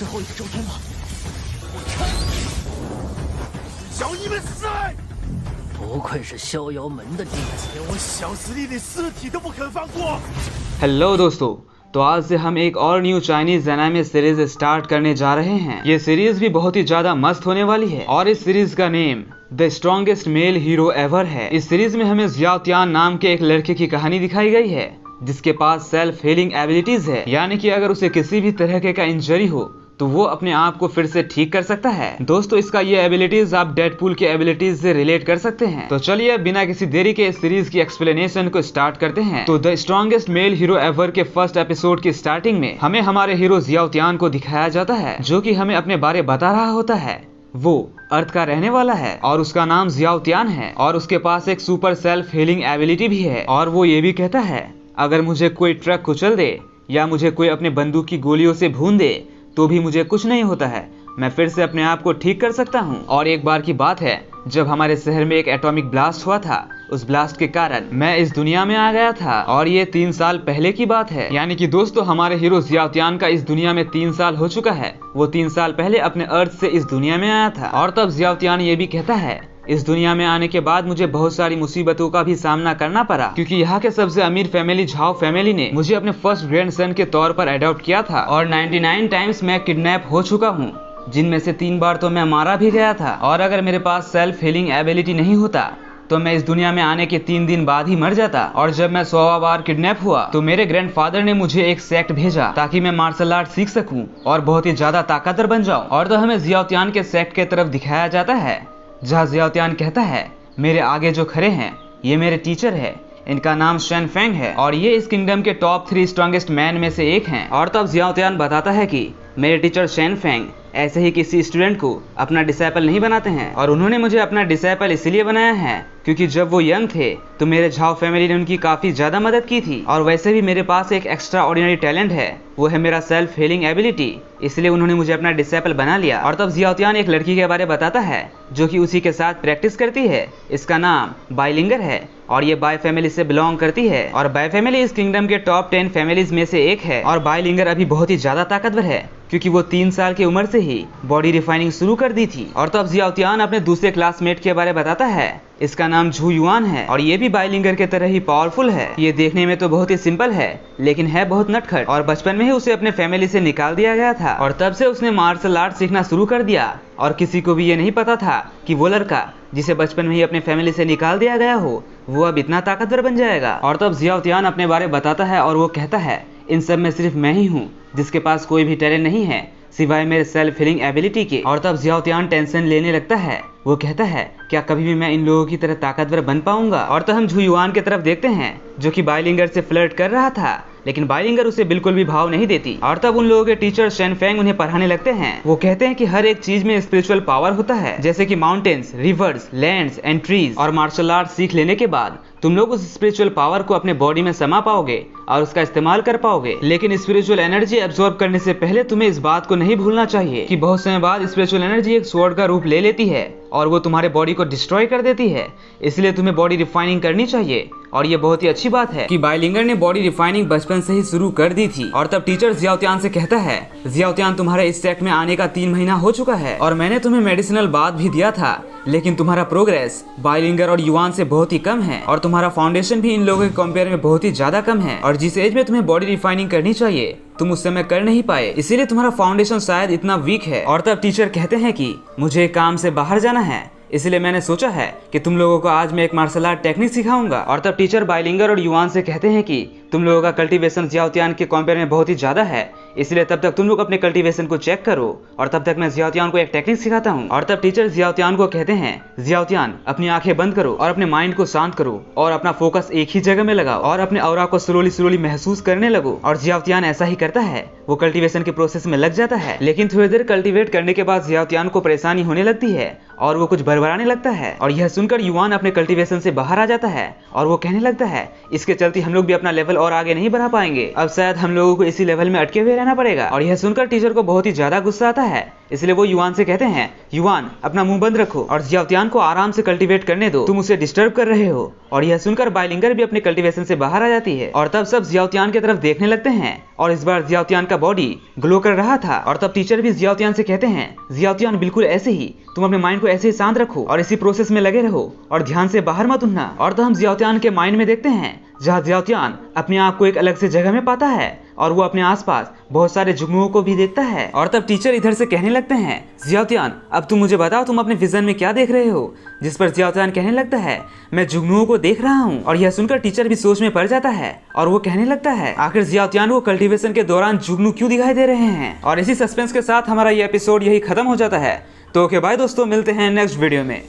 最后一个周天吗？我看小你们死！不愧是逍遥门的弟子，连我小司令的尸体都不肯放过。हेलो दोस्तों, तो आज से हम एक और new Chinese anime series start करने जा रहे हैं। ये सीरीज भी बहुत ही ज्यादा मस्त होने वाली है और इस सीरीज का name the strongest male hero ever है। इस सीरीज में हमें जियाओ तियान नाम के एक लड़के की कहानी दिखाई गई है जिसके पास सेल्फ हीलिंग एबिलिटीज है, यानी कि अगर उसे किसी भी तरह का इंजरी हो तो वो अपने आप को फिर से ठीक कर सकता है। दोस्तों, इसका ये एबिलिटीज आप डेडपूल के एबिलिटीज से रिलेट कर सकते हैं। तो चलिए बिना किसी देरी के इस सीरीज की एक्सप्लेनेशन को स्टार्ट करते हैं। तो the strongest male hero ever के फर्स्ट एपिसोड की स्टार्टिंग में हमें हमारे हीरो जियाओ तियान को दिखाया जाता है, जो कि हमें अपने बारे बता रहा होता है। वो अर्थ का रहने वाला है और उसका नाम जियाओ तियान है और उसके पास एक सुपर सेल्फ हीलिंग एबिलिटी भी है। और वो ये भी कहता है, अगर मुझे कोई ट्रक कुचल दे या मुझे कोई अपने बंदूक की गोलियों से भून दे तो भी मुझे कुछ नहीं होता है, मैं फिर से अपने आप को ठीक कर सकता हूँ। और एक बार की बात है जब हमारे शहर में एक एटॉमिक ब्लास्ट हुआ था, उस ब्लास्ट के कारण मैं इस दुनिया में आ गया था और ये 3 साल पहले की बात है। यानी कि दोस्तों, हमारे हीरो जियाओ तियान का इस दुनिया में 3 साल हो चुका है। वो 3 साल पहले अपने अर्थ से इस दुनिया में आया था और तब जियाओ तियान ये भी कहता है, इस दुनिया में आने के बाद मुझे बहुत सारी मुसीबतों का भी सामना करना पड़ा, क्योंकि यहाँ के सबसे अमीर फैमिली झाओ फैमिली ने मुझे अपने फर्स्ट ग्रैंडसन के तौर पर अडॉप्ट किया था और 99 टाइम्स मैं किडनैप हो चुका हूँ, जिनमें से 3 बार तो मैं मारा भी गया था। और अगर मेरे पास सेल्फ हीलिंग एबिलिटी नहीं होता तो मैं इस दुनिया में आने के 3 दिन बाद ही मर जाता। और जब मैं 100वां बार किडनैप हुआ तो मेरे ग्रैंडफादर ने मुझे एक सेक्ट भेजा ताकि मैं मार्शल आर्ट सीख सकूं और बहुत ही ज्यादा ताकतवर बन जाऊं। और तो हमें जियाओ तियान के सेक्ट के तरफ दिखाया जाता है, जहाँ जियाओ तियान कहता है, मेरे आगे जो खड़े हैं ये मेरे टीचर है, इनका नाम शेन फेंग है और ये इस किंगडम के टॉप 3 स्ट्रॉन्गेस्ट मैन में से एक हैं। और तब जियाओ तियान बताता है कि मेरे टीचर शेन फेंग ऐसे ही किसी स्टूडेंट को अपना डिसाइपल नहीं बनाते हैं और उन्होंने मुझे अपना डिसाइपल इसलिए बनाया है क्योंकि जब वो यंग थे तो मेरे झाओ फैमिली ने उनकी काफ़ी ज़्यादा मदद की थी। और वैसे भी मेरे पास एक एक्स्ट्रा ऑर्डिनरी टैलेंट है, वो है मेरा सेल्फ हीलिंग एबिलिटी, इसलिए उन्होंने मुझे अपना डिसाइपल बना लिया। और तब जियाओ तियान एक लड़की के बारे बताता है जो कि उसी के साथ प्रैक्टिस करती है। इसका नाम बाइलिंगर है और ये बाय फैमिली से बिलोंग करती है और बाय फैमिली इस किंगडम के टॉप 10 फैमिलीज में से एक है। और बाइलिंगर अभी बहुत ही ज़्यादा ताकतवर है क्योंकि वो 3 साल की उम्र से ही बॉडी रिफाइनिंग शुरू कर दी थी। और तब जियाओ तियान अपने दूसरे क्लासमेट के बारे बताता है, इसका नाम झू युआन है और ये भी बाइलिंगर के तरह ही पावरफुल है। ये देखने में तो बहुत ही सिंपल है लेकिन है बहुत नटखट और बचपन में ही उसे अपने फैमिली से निकाल दिया गया था और तब से उसने मार्शल आर्ट सीखना शुरू कर दिया। और किसी को भी ये नहीं पता था कि वो लड़का जिसे बचपन में ही अपने फैमिली से निकाल दिया गया हो वो अब इतना ताकतवर बन जाएगा। और तब जियाओ तियान अपने बारे बताता है और वो कहता है, इन सब में सिर्फ मैं ही हूँ जिसके पास कोई भी टैलेंट नहीं है सिवाय मेरे सेल्फ हीलिंग एबिलिटी के। और तब जियाओ तियान टेंशन लेने लगता है, वो कहता है, क्या कभी भी मैं इन लोगों की तरह ताकतवर बन पाऊंगा। और तब हम झू युआन की तरफ देखते हैं जो कि बाइलिंगर से फ्लर्ट कर रहा था लेकिन बाइलिंगर उसे बिल्कुल भी भाव नहीं देती। और तब उन लोगों के टीचर शेन फेंग उन्हें पढ़ाने लगते हैं। वो कहते हैं कि हर एक चीज में स्पिरिचुअल पावर होता है, जैसे कि mountains, reverse, lands and trees. और मार्शल आर्ट सीख लेने के बाद तुम लोग उस स्पिरिचुअल पावर को अपने बॉडी में समा पाओगे और उसका इस्तेमाल कर पाओगे। लेकिन स्पिरिचुअल एनर्जी एब्जॉर्ब करने से पहले तुम्हें इस बात को नहीं भूलना चाहिए कि बहुत समय बाद स्पिरिचुअल एनर्जी एक स्वॉर्ड का रूप ले लेती है और वो तुम्हारे बॉडी को डिस्ट्रॉय कर देती है, इसलिए तुम्हें बॉडी रिफाइनिंग करनी चाहिए। और ये बहुत ही अच्छी बात है कि बाइलिंगर ने बॉडी रिफाइनिंग बचपन से ही शुरू कर दी थी। और तब टीचर जियाओ तियान से कहता है, जियाओ तियान तुम्हारे इस सेक्ट में आने का 3 महीना हो चुका है और मैंने तुम्हें मेडिसिनल बात भी दिया था, लेकिन तुम्हारा प्रोग्रेस बाइलिंगर और युआन से बहुत ही कम है और तुम्हारा फाउंडेशन भी इन लोगों के कंपेयर में बहुत ही ज्यादा कम है। और जिस एज में तुम्हें बॉडी रिफाइनिंग करनी चाहिए तुम उस समय कर नहीं पाए, इसीलिए तुम्हारा फाउंडेशन शायद इतना वीक है। और तब टीचर कहते हैं कि मुझे काम से बाहर जाना है, इसलिए मैंने सोचा है कि तुम लोगों को आज मैं एक मार्शल आर्ट टेक्निक सिखाऊंगा। और तब टीचर बाइलिंगर और युआन से कहते हैं कि तुम लोगों का कल्टीवेशन जियाओ तियान के कंपेयर में बहुत ही ज्यादा है, इसलिए तब तक तुम लोग अपने कल्टीवेशन को चेक करो और तब तक मैं जियाओ तियान को एक टेक्निक सिखाता हूँ। और तब टीचर जियाओ तियान को कहते हैं, जियाओ तियान अपनी आंखें बंद करो और अपने माइंड को शांत करो और अपना फोकस एक ही जगह में लगाओ और अपने ऑरा को स्लोली महसूस करने लगो। और जियाओ तियान ऐसा ही करता है, वो कल्टीवेशन के प्रोसेस में लग जाता है। लेकिन थोड़ी देर कल्टीवेट करने के बाद जियाओ तियान को परेशानी होने लगती है और वो कुछ बड़बड़ाने लगता है और यह सुनकर युआन अपने कल्टीवेशन से बाहर आ जाता है और वो कहने लगता है, इसके चलते हम लोग भी अपना लेवल और आगे नहीं बढ़ा पाएंगे, अब शायद हम लोगों को इसी लेवल में अटके हुए रहना पड़ेगा। और यह सुनकर टीचर को बहुत ही ज्यादा गुस्सा आता है, इसलिए वो युआन से कहते हैं, युआन अपना मुंह बंद रखो और जियाओतियान को आराम से कल्टीवेट करने दो, तुम उसे डिस्टर्ब कर रहे हो। और यह सुनकर बाइलिंगर भी अपने कल्टीवेशन से बाहर आ जाती है और तब सब जियाओतियान की तरफ देखने लगते हैं और इस बार जियाओतियान का बॉडी ग्लो कर रहा था। और तब टीचर भी जियाओतियान से कहते हैं, जियाओतियान बिल्कुल ऐसे ही, तुम अपने माइंड को ऐसे ही शांत रखो और इसी प्रोसेस में लगे रहो और ध्यान से बाहर मत उठना। और तब हम जियाओतियान के माइंड में देखते हैं जहाँ जियाओतियान अपने आप को एक अलग से जगह में पाता है और वो अपने आसपास बहुत सारे जुगनुओं को भी देखता है। और तब टीचर इधर से कहने लगते हैं, जियाओतियान अब तुम मुझे बताओ तुम अपने विजन में क्या देख रहे हो। जिस पर जियाओतियान कहने लगता है, मैं जुगनुओं को देख रहा हूँ। और यह सुनकर टीचर भी सोच में पड़ जाता है और वो कहने लगता है, आखिर जियाओतियान को कल्टीवेशन के दौरान जुगनू क्यों दिखाई दे रहे हैं। और इसी सस्पेंस के साथ हमारा ये एपिसोड यही खत्म हो जाता है। तो ओके बाय दोस्तों, मिलते हैं नेक्स्ट वीडियो में।